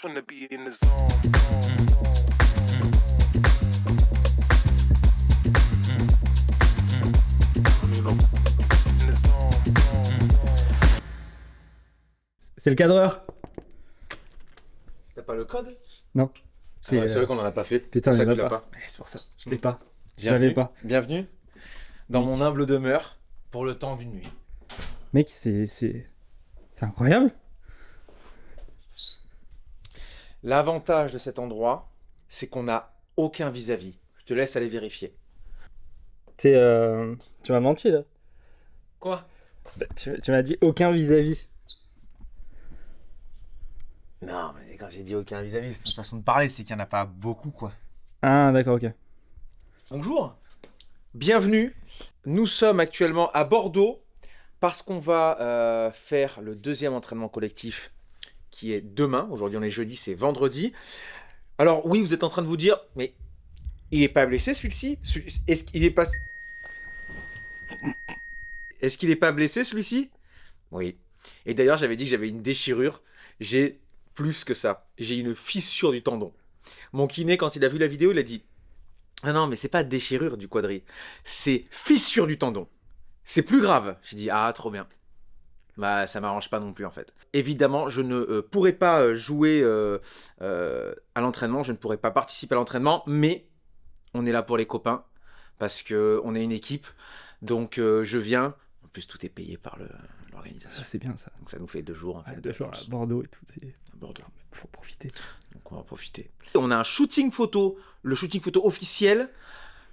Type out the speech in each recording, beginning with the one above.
just wanna be in the zone. C'est le cadreur. T'as pas le code? Non. C'est vrai qu'on en a pas fait. Putain, c'est il pour y ça en que a tu l'as pas. pas. C'est pour ça. Je l'ai pas. Je Bienvenue. l'avais pas. Bienvenue dans mon humble demeure pour le temps d'une nuit. Mec, c'est incroyable. L'avantage de cet endroit, c'est qu'on n'a aucun vis-à-vis. Je te laisse aller vérifier. Tu m'as menti là. Quoi? Bah, tu m'as dit aucun vis-à-vis. Non, mais quand j'ai dit aucun vis-à-vis, c'est une façon de parler, c'est qu'il n'y en a pas beaucoup, quoi. Ah, d'accord, ok. Bonjour. Bienvenue. Nous sommes actuellement à Bordeaux parce qu'on va faire le deuxième entraînement collectif qui est demain. Aujourd'hui, on est jeudi, c'est vendredi. Alors oui, vous êtes en train de vous dire, mais il n'est pas blessé celui-ci? Est-ce qu'il est pas... Est-ce qu'il n'est pas blessé celui-ci? Oui. Et d'ailleurs, j'avais dit que j'avais une déchirure. J'ai plus que ça. J'ai une fissure du tendon. Mon kiné, quand il a vu la vidéo, il a dit: ah non, mais c'est pas déchirure du quadri, c'est fissure du tendon. C'est plus grave. J'ai dit: ah, trop bien. Bah, ça m'arrange pas non plus en fait. Évidemment, je ne pourrais pas jouer à l'entraînement, je ne pourrais pas participer à l'entraînement, mais on est là pour les copains parce qu'on est une équipe. Donc je viens. En plus, tout est payé par l'organisation. Ça, c'est bien ça. Donc ça nous fait 2 jours en fait. Ouais, 2 jours à Bordeaux et tout. À Bordeaux. Faut profiter. Donc on va profiter. On a un shooting photo, le shooting photo officiel.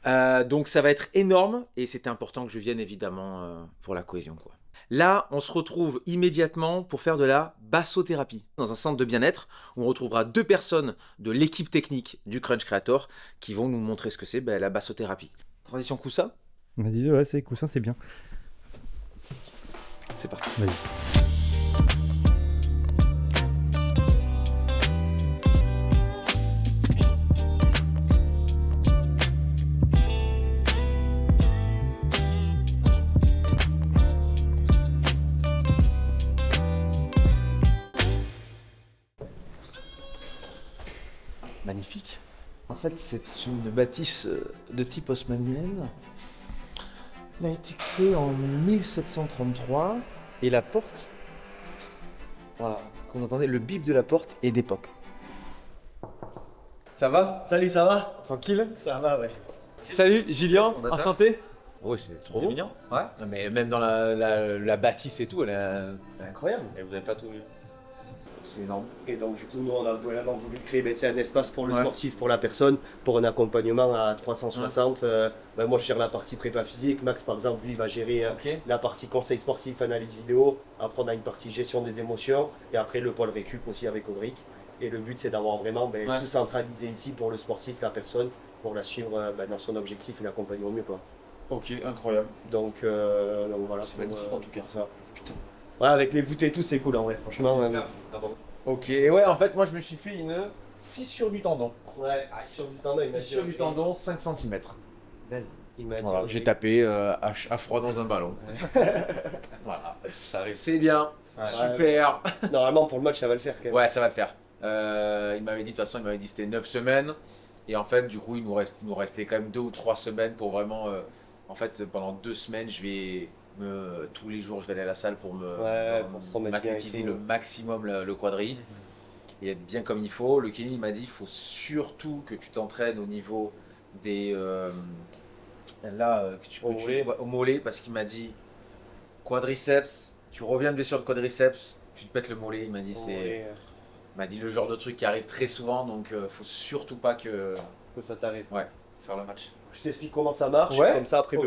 Donc ça va être énorme et c'était important que je vienne évidemment pour la cohésion quoi. Là, on se retrouve immédiatement pour faire de la bassothérapie dans un centre de bien-être où on retrouvera 2 personnes de l'équipe technique du Crunch Creator qui vont nous montrer ce que c'est la bassothérapie. Transition coussin, Vas-y, ouais, c'est coussin, c'est bien. c'est parti. Vas-y. Magnifique. En fait, c'est une bâtisse de type haussmannienne. Elle a été créée en 1733 et la porte, voilà, comme vous entendez, le bip de la porte est d'époque. Ça va? Salut, ça va? Tranquille? Ça va, ouais. Salut, Julien, Fondateur. enchanté. Ouais, c'est trop beau. mignon. Ouais. Non, mais même dans la bâtisse et tout, elle est incroyable. Et vous avez pas tout vu. C'est énorme. Et donc, du coup, nous, on a vraiment voulu créer un espace pour le Ouais. sportif, pour la personne, pour un accompagnement à 360. Moi, je gère la partie prépa physique. Max, par exemple, lui, va gérer Ok. la partie conseil sportif, analyse vidéo. Après, on a une partie gestion des émotions. Et après, le pôle récup aussi avec Audric. Et le but, c'est d'avoir vraiment Ouais. tout centralisé ici pour le sportif, la personne, pour la suivre dans son objectif et l'accompagner au mieux, quoi. Ok, incroyable. Donc voilà. C'est magnifique, en tout cas. Ça. Putain. Ouais, avec les voûtes et tout, c'est cool en vrai, franchement. Ok, et ouais, en fait, moi, je me suis fait une fissure du tendon. Ouais, sur du tendon, il m'a dit. Fissure du tendon, 5 cm. Il m'a dit. Voilà, j'ai tapé à froid dans un ballon. Voilà, Ça arrive. c'est bien, super. Normalement, pour le match, ça va le faire quand même. Ouais, ça va le faire. Il m'avait dit, de toute façon, il m'avait dit que c'était 9 semaines. Et en fait, du coup, il nous restait quand même 2 ou 3 semaines pour vraiment. En fait, pendant 2 semaines, tous les jours, je vais aller à la salle pour pour te remettre bien et m'athlétiser tout. le maximum le quadri. Et être bien comme il faut. Le kiné il m'a dit il faut surtout que tu t'entraînes au niveau des au mollet parce qu'il m'a dit quadriceps, tu reviens de blessure de quadriceps, tu te pètes le mollet. Il m'a dit il m'a dit le genre de truc qui arrive très souvent donc faut surtout pas que ça t'arrive. faire le match. Je t'explique comment ça marche. Ouais, Comme ça, après, ok.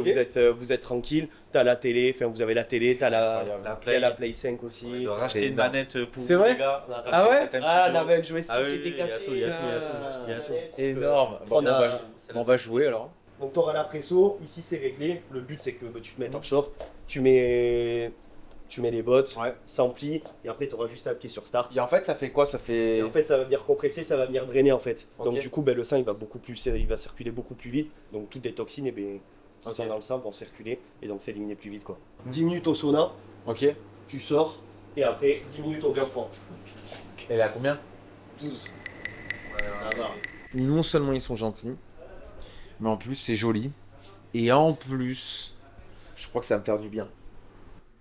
vous êtes tranquille. T'as la télé, vous avez la télé, t'as Incroyable. il y a la Play 5 aussi. On doit racheter C'est une énorme. manette pour C'est vrai les gars. On a Ah racheté ouais certains Ah, petits on avait un joystick Ah qui oui, était il y a cassé. tout, il y a tout. Énorme. Bon, on va jouer alors. Donc, tu auras la presso. Ici, c'est réglé. Le but, c'est que tu te mettes en short. Tu mets les bottes, Ouais. sans pli. Et après, tu auras juste à appuyer sur start. Et en fait, ça fait quoi? Ça fait. Et en fait, ça va venir compresser, ça va venir drainer en fait. Ok. Donc du coup, le sang il va circuler beaucoup plus vite. Donc toutes les toxines qui Ok. sont dans le sang vont circuler et donc s'éliminer plus vite quoi. 10 minutes au sauna, Ok. tu sors et après 10 minutes au bain froid. Et là, combien? 12. Ça va. Non seulement ils sont gentils, mais en plus c'est joli. Et en plus, je crois que ça va me faire du bien.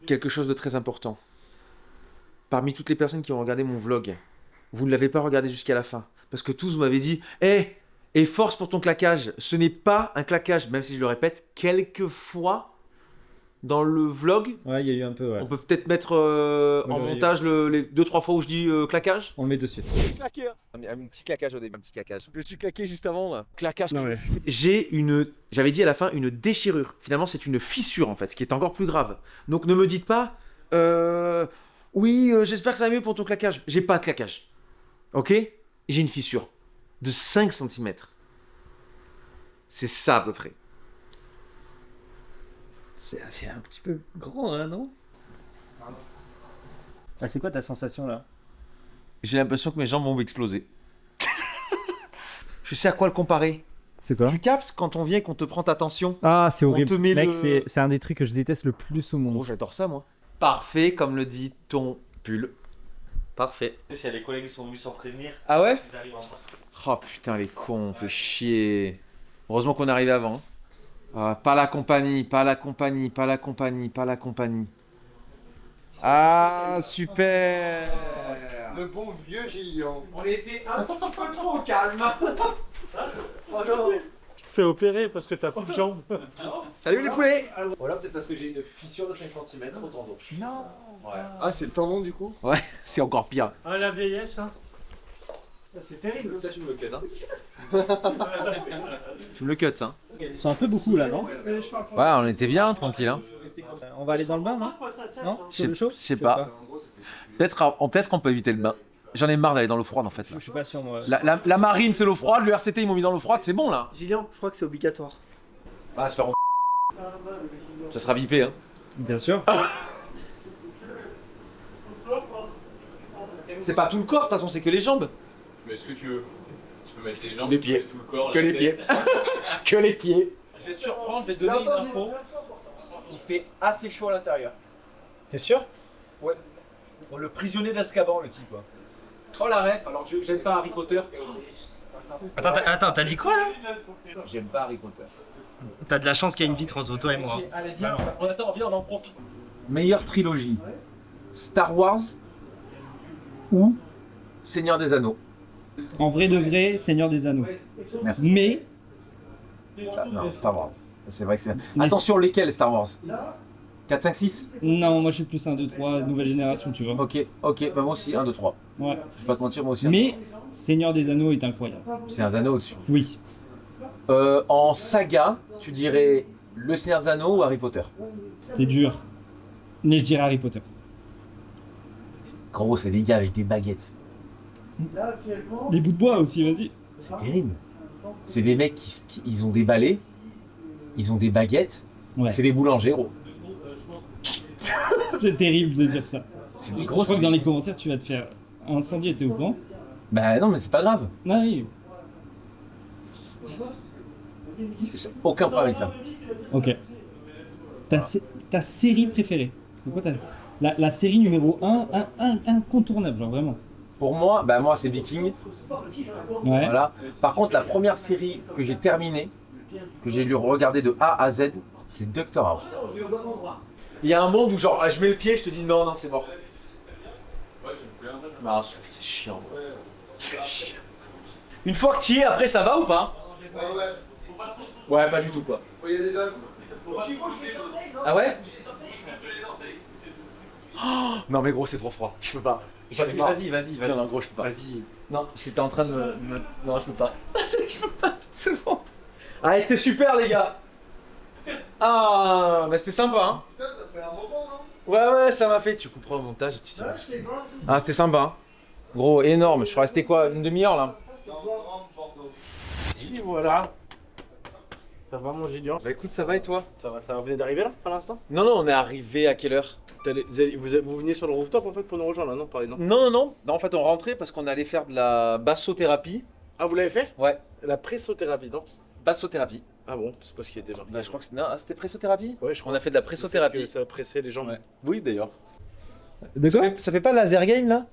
Quelque chose de très important. Parmi toutes les personnes qui ont regardé mon vlog, vous ne l'avez pas regardé jusqu'à la fin. Parce que tous vous m'avez dit « Hé, et force pour ton claquage !» Ce n'est pas un claquage, même si je le répète, quelquefois dans le vlog, Ouais, il y a eu un peu, ouais. on peut peut-être mettre en Oui, oui. montage les 2-3 fois où je dis claquage. On le met de suite. Claqué, hein. Un petit claquage au début, un petit claquage. Je me suis claqué juste avant là. Claquage. Non, mais... J'avais dit à la fin une déchirure. Finalement, c'est une fissure en fait, ce qui est encore plus grave. Donc ne me dites pas, oui, j'espère que ça va mieux pour ton claquage. J'ai pas de claquage. Ok? J'ai une fissure de 5 cm. C'est ça à peu près. C'est un petit peu grand, hein, non? Ah, c'est quoi ta sensation là? J'ai l'impression que mes jambes vont exploser. Je sais à quoi le comparer. C'est quoi? Tu captes quand on vient et qu'on te prend ta tension? Ah, c'est horrible. te met Mec, le- c'est un des trucs que je déteste le plus au monde. Gros, j'adore ça moi. Parfait, comme le dit ton pull. Parfait. Il y a les collègues qui sont venus sans prévenir. Ah ouais? Ils arrivent en bas. Oh putain, les cons, on fait chier. Heureusement qu'on est arrivé avant. Ah, pas la compagnie, pas la compagnie, pas la compagnie, pas la compagnie. Ah, super. Le bon vieux Gillon. On était un petit peu trop au calme. Tu te fais opérer parce que t'as plus de jambes. Salut les poulets. Voilà, peut-être parce que j'ai une fissure de 5 cm au tendon. Non. Ouais. Ah, c'est le tendon du coup? Ouais, c'est encore pire. Ah, la vieillesse, hein. Ah, c'est terrible. Ça, tu me le cut, hein. Tu me le cuts, hein. Ils sont un peu beaucoup là, non? Ouais, on était bien, tranquille, hein. On va aller dans le bain, non? Non? Je sais pas. Peut-être qu'on peut éviter le bain. J'en ai marre d'aller dans l'eau froide en fait. Là. Je suis pas sûr, moi. La marine c'est l'eau froide, le RCT ils m'ont mis dans l'eau froide, c'est bon là. Gillian, je crois que c'est obligatoire. Ah, se faire ça sera bipé, hein. Bien sûr. C'est pas tout le corps, de toute façon, c'est que les jambes. Mais ce que tu veux. Tu peux mettre les jambes, Les tu pieds. mets tout le corps. Que la les tête. pieds. Que les pieds. Je vais te surprendre, je vais te donner une info. Il fait assez chaud à l'intérieur. T'es sûr? Ouais. Bon, le prisonnier d'Azkaban, le type. Quoi. Oh la ref, alors que j'aime pas Harry Potter. Attends, t'as dit quoi là? J'aime pas Harry Potter. T'as de la chance qu'il y a une vitre entre toi et moi. Allez, viens, viens, on en profite. Meilleure trilogie. Star Wars ou Seigneur des Anneaux. En vrai de vrai, Seigneur des Anneaux. Merci. Mais, Non, Star Wars. C'est vrai que c'est. Attention, lesquels Star Wars 4, 5, 6 non, moi je suis plus 1, 2, 3, nouvelle génération, tu vois. Ok, bah moi aussi, 1, 2, 3. Ouais. Je vais pas te mentir, moi aussi. un, Mais, Seigneur des Anneaux est incroyable. C'est un anneau au-dessus. Oui. En saga, tu dirais Le Seigneur des Anneaux ou Harry Potter? C'est dur. Mais je dirais Harry Potter. Gros, c'est des gars avec des baguettes. Des bouts de bois aussi, vas-y. C'est terrible. C'est des mecs qui ils ont des balais, ils ont des baguettes. Ouais. C'est des boulangers, gros. C'est terrible de dire ça. C'est des Je gros. crois que dans les commentaires, tu vas te faire incendier, t'es au courant? Bah non, mais c'est pas grave. Ah oui. J'ai aucun problème avec ça. Ok. Ta série préférée? C'est quoi la série numéro 1, incontournable, genre vraiment. Pour moi, bah moi c'est Viking. Ouais. Voilà. Par contre, la première série que j'ai terminée, que j'ai lu regarder de A à Z, c'est Doctor House. Il y a un monde où genre je mets le pied, je te dis non, c'est mort. Ah, c'est chiant. C'est chiant. Une fois que tu y es, après ça va ou pas? Ouais, pas du tout quoi. Il y a des dingues. Ah ouais? Oh, non mais gros c'est trop froid, je peux pas. J'en ai marre. Vas-y. Non, non, gros, je peux pas. Vas-y. Non, j'étais en train de Non, je peux pas. Je peux pas, c'est bon. Ah, c'était super, les gars. Ah, bah c'était sympa, hein. Putain, t'as fait un moment, non? Ouais, ça m'a fait. Tu couperas au montage et tu diras. Ah, c'était sympa. Hein. Gros, énorme. Je suis resté quoi, une demi-heure là? Et voilà. Ça va mon Gillian? Bah écoute, ça va et toi? Ça va, vous venez d'arriver là, à l'instant? Non, on est arrivé à quelle heure? Vous veniez sur le rooftop en fait pour nous rejoindre là, non? Pareil, non? Non. En fait, on rentrait parce qu'on allait faire de la bassothérapie. Ah, vous l'avez fait? Ouais, La pressothérapie, non? bassothérapie. Ah bon, c'est pas ce qui était marqué. Bah, je crois que c'était. Non, c'était pressothérapie? Ouais, je On a fait de la pressothérapie. Que ça pressait les jambes. Ouais. Oui, d'ailleurs. De quoi? Ça fait pas laser game là?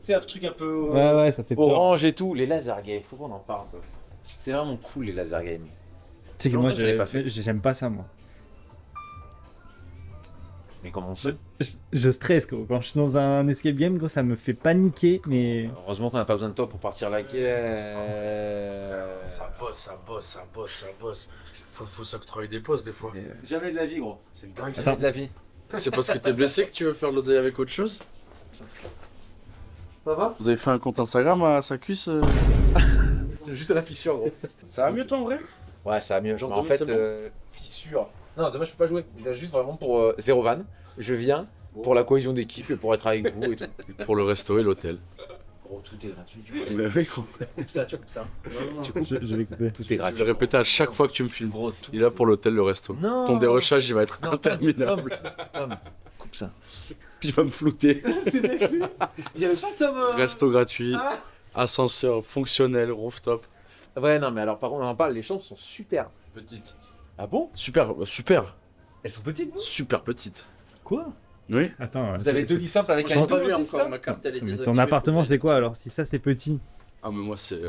C'est un truc un peu Ouais, ça fait peur. orange et tout. Les laser games, faut qu'on en parle ça aussi. C'est vraiment cool les laser games. Tu sais que moi, longtemps que je l'ai pas fait. j'aime pas ça, moi. Mais comment ça? Je stresse, gros. Quand je suis dans un escape game, gros, ça me fait paniquer, mais... Heureusement qu'on n'a pas besoin de toi pour partir la guerre. Ça bosse. Faut s'octroyer des pauses des fois. Jamais de la vie, gros. C'est dingue. Jamais de la vie. C'est parce que t'es blessé que tu veux faire de l'oseille avec autre chose? Ça va? Vous avez fait un compte Instagram à sa cuisse Juste à la fissure, gros. Ça va mieux toi en vrai? Ouais, ça va mieux. Genre Mais en demain, fait, c'est fissure. Non, demain je peux pas jouer. Là, juste vraiment pour zéro van. Je viens pour la cohésion d'équipe et pour être avec vous et tout. Pour le resto et l'hôtel. Gros, tout est gratuit. Mais oui, Coupe ça, tu coupes ça. Je vais couper. Tout est je vais gratuit. répéter à chaque fois que tu me filmes. Gros, tout. Il est là pour l'hôtel, le resto. Non. Ton dérochage, il va être Non, interminable. Tom, coupe ça. Puis il va me flouter. Il y avait pas Tom. Resto gratuit, Ah. ascenseur fonctionnel, rooftop. Ouais, non, mais alors par contre, on en parle. Les chambres sont super. Petite. Ah bon? Super. Elles sont petites, vous? Super petite. Quoi? Oui. Attends, Vous avez deux lits simples avec Moi, un j'en ai pas lit vu aussi, encore, ça? ma carte elle est mais désactivée. ton appartement, c'est quoi alors? Si ça, c'est petit. Ah, mais moi, c'est.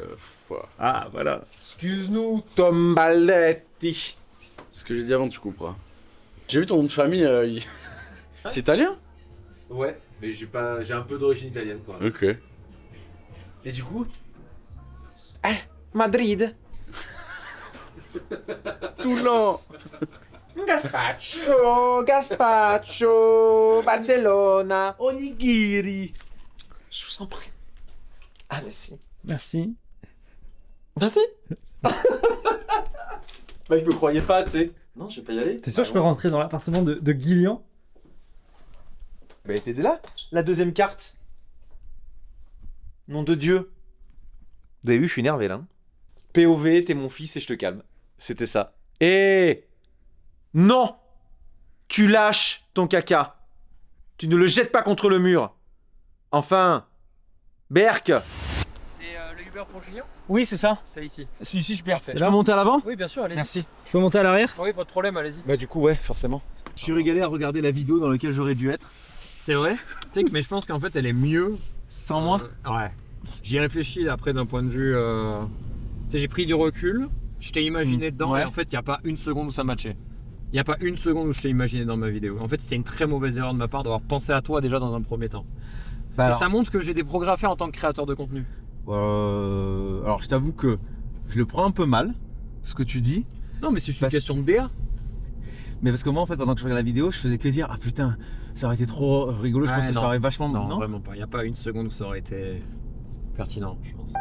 Voilà. Ah, voilà. Excuse-nous, Tom Balletti. Ce que j'ai dit avant, tu couperas. J'ai vu ton nom de famille. C'est italien? Ouais, mais j'ai un peu d'origine italienne, quoi. Ok. Et du coup? Madrid. Toulon. Gazpacho, Barcelona. Onigiri. Je vous en prie. Allez-y. Merci. Merci. Bah, il me croyait pas, tu sais. Non, je vais pas y aller. T'es sûr que je peux rentrer dans l'appartement de Guilian? Bah, t'es de là. La deuxième carte. Nom de Dieu. Vous avez vu, je suis énervé là. hein. POV, t'es mon fils et je te calme. C'était ça. Et non, tu lâches ton caca. Tu ne le jettes pas contre le mur. Enfin, Berk. C'est le Uber pour Julien? Oui, c'est ça. C'est ici. Si, super. C'est Je là peux monter à l'avant? Oui, bien sûr, allez-y. Merci. Je peux monter à l'arrière? Oui, pas de problème, allez-y. Bah du coup, ouais, forcément. Je suis régalé à regarder la vidéo dans laquelle j'aurais dû être. C'est vrai? Tu sais que, mais je pense qu'en fait, elle est mieux. Sans moi. Ouais. J'y ai réfléchi après d'un point de vue. Tu sais, j'ai pris du recul, je t'ai imaginé dedans, Ouais. et en fait, il n'y a pas une seconde où ça matchait. Il n'y a pas une seconde où je t'ai imaginé dans ma vidéo. En fait, c'était une très mauvaise erreur de ma part d'avoir pensé à toi déjà dans un premier temps. Bah Et ça montre que j'ai des progrès à faire en tant que créateur de contenu. alors je t'avoue que je le prends un peu mal, ce que tu dis. Non, mais c'est juste Bah, une question de DA. Mais parce que moi en fait pendant que je regardais la vidéo, je faisais que dire ah putain, ça aurait été trop rigolo, je Ouais, pense que non. ça aurait vachement... Non, vraiment pas. Il n'y a pas une seconde où ça aurait été pertinent, je pense.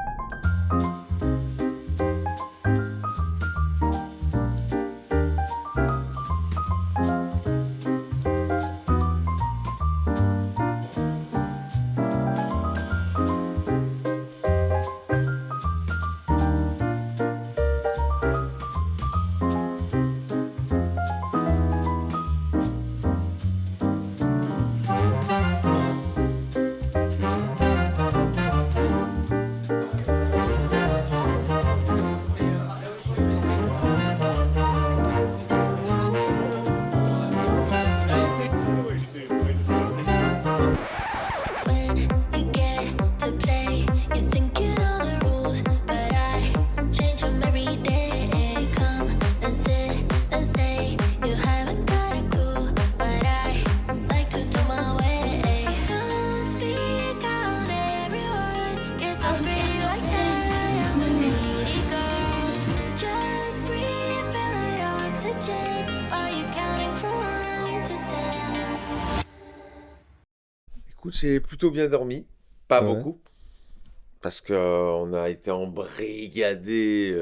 When you get to play, you think you know the rules, but I change them every day. Come and sit and stay. You haven't got a clue, but I like to do my way. Don't speak out, everyone gets so greedy like that. I'm a greedy girl. Just breathe, feel that oxygen while you're counting from 1 to 10. Écoute, j'ai plutôt bien dormi, pas Ouais. beaucoup, parce que on a été embrigadé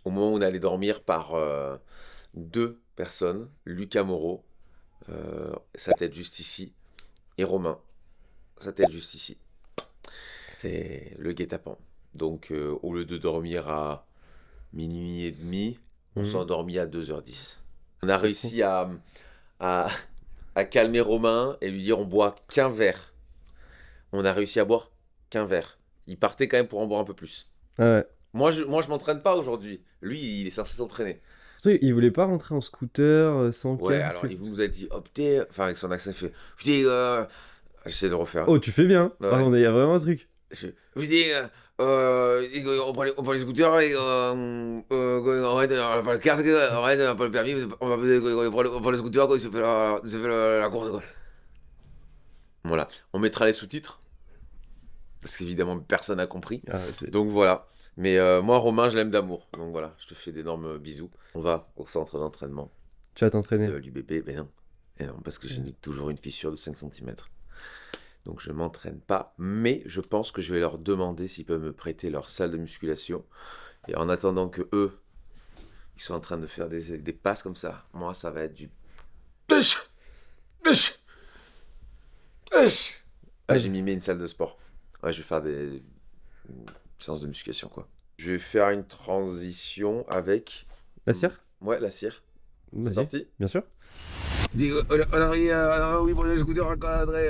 au moment où on allait dormir par deux personnes, Lucas Moreau, sa tête juste ici, et Romain, sa tête juste ici. C'est le guet-apens. Donc au lieu de dormir à minuit et demi, on s'est endormi à 2h10. On a réussi à calmer Romain et lui dire on boit qu'un verre. On a réussi à boire qu'un verre. Il partait quand même pour en boire un peu plus. Ouais. Moi je m'entraîne pas aujourd'hui. Lui, il est censé s'entraîner. Surtout, il voulait pas rentrer en scooter sans Ouais, casque. alors il nous a dit optez, enfin avec son accent, il fait putain, J'essaie de le refaire. Oh, tu fais bien. Ouais. Attendez, il y a vraiment un truc. Je dis, on prend les scooters et on n'a pas le casque, on n'a pas le permis, on prend les scooters, quoi, il se fait la course. Quoi. Voilà, on mettra les sous-titres, parce qu'évidemment personne n'a compris. Donc voilà, mais moi Romain je l'aime d'amour, donc voilà, je te fais d'énormes bisous. On va au centre d'entraînement. Tu vas t'entraîner. De l'UBB, mais non. Et non, parce que j'ai toujours une fissure de 5 cm. Donc je m'entraîne pas, mais je pense que je vais leur demander s'ils peuvent me prêter leur salle de musculation. Et en attendant que eux, ils sont en train de faire des passes comme ça, moi ça va être du... Ah, j'ai mimé une salle de sport. Ouais, je vais faire des séances de musculation, quoi. Je vais faire une transition avec... La cire? Ouais, la cire. Vas-y. C'est parti. Bien sûr. Oui, pour les scooters encadrés.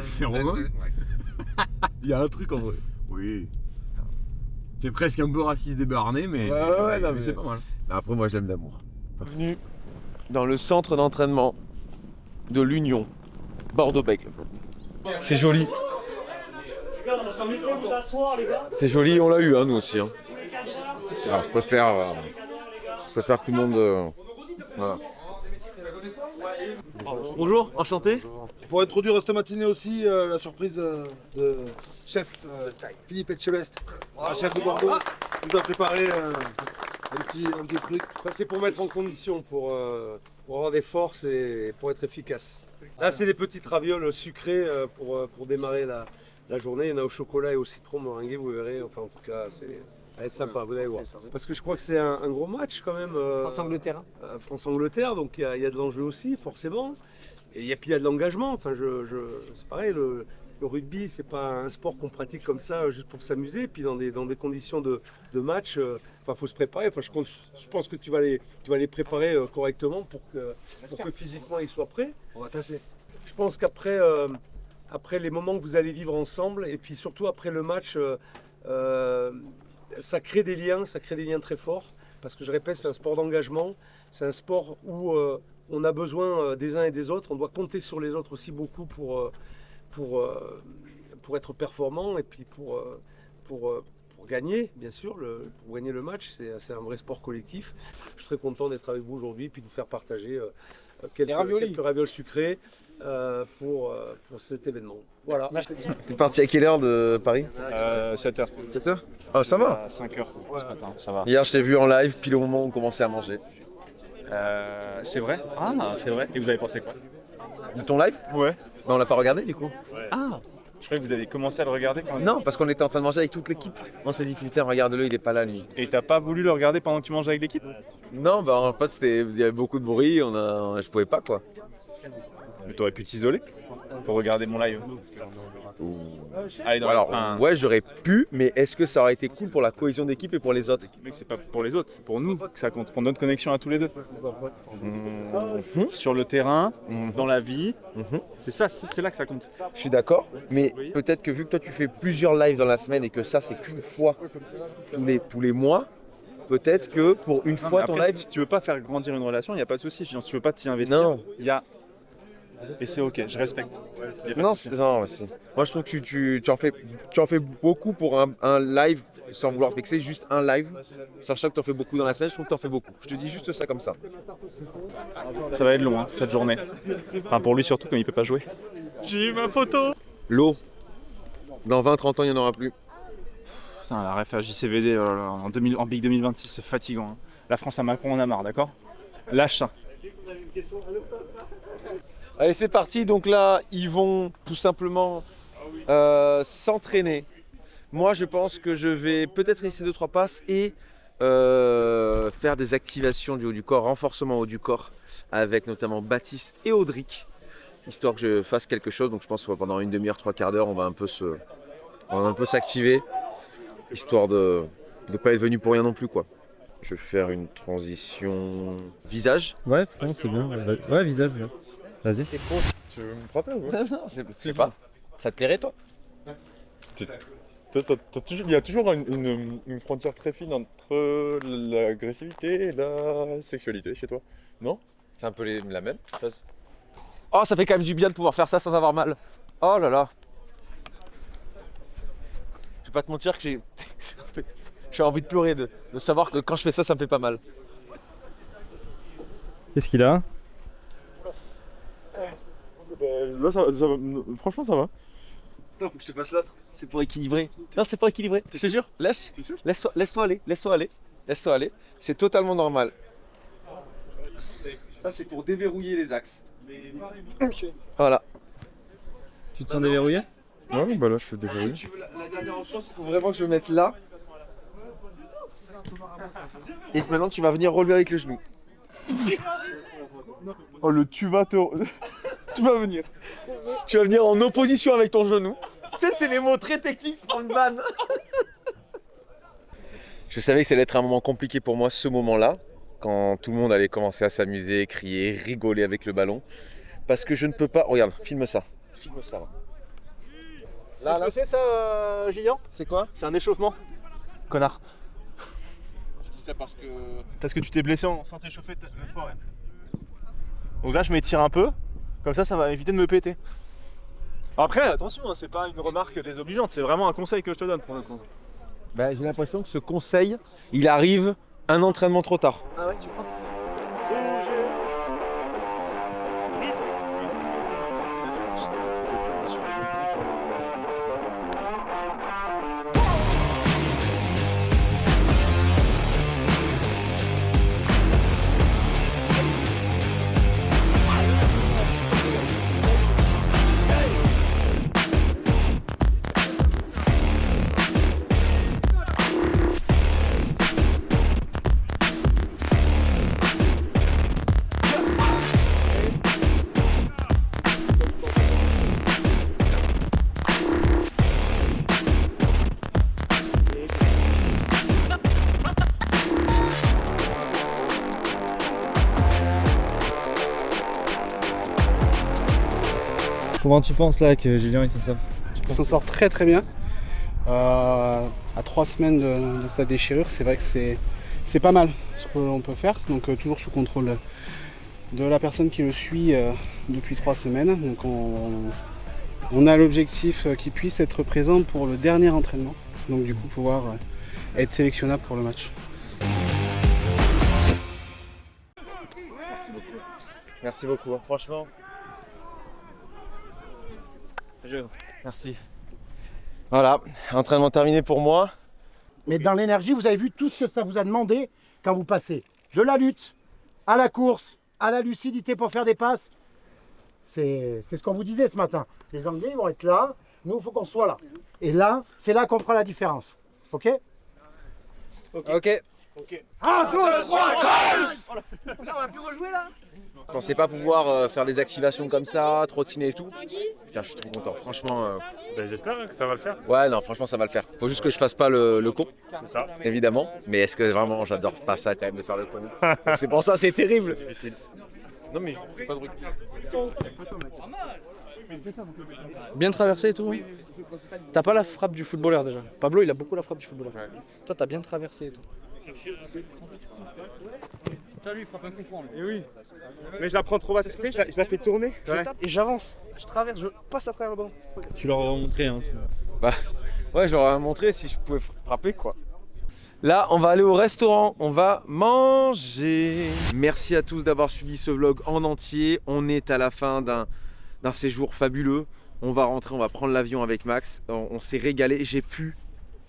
C'est Romain. Il y a un truc en vrai. Oui. C'est presque un peu raciste des Béarnais, mais, Ouais, non, mais c'est pas mal. Après, moi, je l'aime d'amour. Bienvenue dans le centre d'entraînement de l'Union, Bordeaux-Bègles. C'est joli. C'est joli, on l'a eu, hein, nous aussi. Hein. Alors, je préfère que tout le monde... voilà. Bonjour, enchanté. Pour introduire cette matinée aussi, la surprise de chef Philippe Etchebest, un chef de Bordeaux, nous a préparé un petit truc. Ça c'est pour mettre en condition, pour avoir des forces et pour être efficace. Là c'est des petites ravioles sucrées pour démarrer la journée. Il y en a au chocolat et au citron meringué, vous verrez. Enfin en tout cas c'est sympa, vous allez voir. Parce que je crois que c'est un gros match quand même. France-Angleterre. France-Angleterre, donc il y a de l'enjeu aussi forcément. Et puis il y a de l'engagement. Enfin, c'est pareil, le rugby, c'est pas un sport qu'on pratique comme ça juste pour s'amuser. Puis dans des conditions de match, faut se préparer. Enfin, je pense que tu vas les préparer correctement pour que physiquement ils soient prêts. On va tâcher. Je pense qu'après après les moments que vous allez vivre ensemble, et puis surtout après le match, ça crée des liens très forts. Parce que je répète, c'est un sport d'engagement. C'est un sport où on a besoin des uns et des autres. On doit compter sur les autres aussi beaucoup pour être performant et puis pour gagner, bien sûr. Pour gagner le match, c'est un vrai sport collectif. Je suis très content d'être avec vous aujourd'hui et puis de vous faire partager quelques ravioles sucrées pour cet événement. Voilà. T'es parti à quelle heure de Paris 7h. 7h. Ah, ça va. 5h ce matin, ça va. Hier, je t'ai vu en live, pile au moment où on commençait à manger. C'est vrai? Ah, c'est vrai. Et vous avez pensé quoi? De ton live? Ouais. Bah, on l'a pas regardé du coup. Ah, je croyais que vous avez commencé à le regarder quand même. Non, parce qu'on était en train de manger avec toute l'équipe. On s'est dit, putain, regarde-le, il est pas là lui. Et t'as pas voulu le regarder pendant que tu mangeais avec l'équipe? Non, bah en fait, il y avait beaucoup de bruit, je pouvais pas quoi. Mais t'aurais pu t'isoler pour regarder mon live. Allez, Alors, ouais, j'aurais pu, mais est-ce que ça aurait été cool pour la cohésion d'équipe et pour les autres? Mec, c'est pas pour les autres, c'est pour nous que ça compte, pour notre connexion à tous les deux. Sur le terrain, dans la vie, c'est là que ça compte. Je suis d'accord, mais peut-être que vu que toi tu fais plusieurs lives dans la semaine et que ça c'est qu'une fois tous les mois, peut-être que pour une fois ton Après, live... si tu veux pas faire grandir une relation, il n'y a pas de souci. Si tu veux pas t'y investir, Non. il y a... Et c'est ok, je respecte. Non, moi je trouve que tu en fais beaucoup pour un live sans vouloir fixer, juste un live. Sachant que tu en fais beaucoup dans la semaine, je trouve que tu en fais beaucoup. Je te dis juste ça comme ça. Ça va être long, hein, cette journée. Enfin, pour lui surtout, quand il peut pas jouer. J'ai eu ma photo. L'eau, dans 20-30 ans, il n'y en aura plus. Putain, la ref à JCVD en Big 2026, c'est fatigant. Hein. La France à Macron, on a marre, d'accord? Lâche ça. Allez, c'est parti. Donc là, ils vont tout simplement s'entraîner. Moi, je pense que je vais peut-être essayer 2-3 passes et faire des activations du haut du corps, renforcement haut du corps, avec notamment Baptiste et Audric, histoire que je fasse quelque chose. Donc je pense que pendant une demi-heure, 3/4 d'heure, on va un peu s'activer, histoire de ne pas être venu pour rien non plus, quoi. Je vais faire une transition visage. Ouais, c'est bien. Ouais, visage. Vas-y. Tu veux me frapper ou quoi? Non, je sais pas. Ça te plairait, toi? Il y a toujours une frontière très fine entre l'agressivité et la sexualité chez toi, non? C'est un peu la même chose. Oh, ça fait quand même du bien de pouvoir faire ça sans avoir mal. Oh là là. Je vais pas te mentir que j'ai envie de pleurer de savoir que quand je fais ça, ça me fait pas mal. Qu'est-ce qu'il a? Là, franchement, ça va. Attends, faut que je te fasse l'autre. C'est pour équilibrer. Non, c'est pas équilibré. Je te jure. Laisse-toi aller. Laisse-toi aller. C'est totalement normal. Ça, c'est pour déverrouiller les axes. Voilà. Tu te sens déverrouillé? Ouais, bah là, je fais déverrouiller. Si tu veux, la dernière option, c'est qu'il faut vraiment que je me mette là. Et maintenant, tu vas venir relever avec le genou. Oh, tu vas venir. Tu vas venir en opposition avec ton genou. Tu sais, c'est les mots très techniques pour une vanne. Je savais que ça allait être un moment compliqué pour moi, ce moment-là, quand tout le monde allait commencer à s'amuser, crier, rigoler avec le ballon. Parce que je ne peux pas... Regarde, filme ça. Filme ça, là. Là, c'est ça, Gillian? C'est quoi? C'est un échauffement. Connard. Je dis ça parce que... Parce que tu t'es blessé sans t'échauffer une fois, ouais. Donc là, je m'étire un peu. Comme ça va éviter de me péter. Après, attention, hein, c'est pas une remarque désobligeante, c'est vraiment un conseil que je te donne pour le coup. Bah, j'ai l'impression que ce conseil, il arrive un entraînement trop tard. Ah ouais, tu crois? Comment tu penses là que Julien il s'en sort? Il s'en sort très très bien. À 3 semaines de sa déchirure, c'est vrai que c'est pas mal ce que l'on peut faire. Donc toujours sous contrôle de la personne qui le suit depuis 3 semaines. Donc on a l'objectif qu'il puisse être présent pour le dernier entraînement. Donc du coup pouvoir être sélectionnable pour le match. Merci beaucoup. Merci beaucoup, hein. Franchement. Merci. Voilà, entraînement terminé pour moi. Mais dans l'énergie, vous avez vu tout ce que ça vous a demandé quand vous passez de la lutte à la course, à la lucidité pour faire des passes. C'est ce qu'on vous disait ce matin. Les Anglais ils vont être là, nous il faut qu'on soit là. Et là, c'est là qu'on fera la différence. Ok? Ok. 1, 2, 3, crunch! Là, on va plus rejouer là? Je pensais pas pouvoir faire des activations comme ça, trottiner et tout. Putain, je suis trop content, franchement. J'espère que ça va le faire. Ouais, non, franchement, ça va le faire. Faut juste que je fasse pas le con. C'est ça. Évidemment. Mais est-ce que vraiment, j'adore pas ça quand même de faire le con? C'est pour ça, c'est terrible. Non, mais je fais pas de bruit. Bien traversé et tout. T'as pas la frappe du footballeur déjà. Pablo, il a beaucoup la frappe du footballeur. Toi, t'as bien traversé et tout. Toi, lui, il frappe un coup. Et oui. Mais je la prends trop bas, tu sais, je la fais tourner. Je tape et j'avance. Je traverse, je passe à travers le ballon. Tu leur as montré, hein. Bah, ouais, je leur ai montré si je pouvais frapper, quoi. Là, on va aller au restaurant, on va manger. Merci à tous d'avoir suivi ce vlog en entier. On est à la fin d'un séjour fabuleux. On va rentrer, on va prendre l'avion avec Max. On s'est régalé. J'ai pu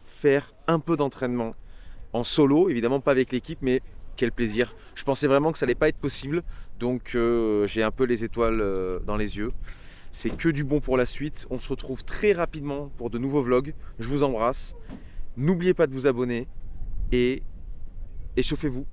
faire un peu d'entraînement en solo, évidemment pas avec l'équipe, mais quel plaisir. Je pensais vraiment que ça allait pas être possible, donc j'ai un peu les étoiles dans les yeux. C'est que du bon pour la suite. On se retrouve très rapidement pour de nouveaux vlogs. Je vous embrasse. N'oubliez pas de vous abonner et échauffez-vous.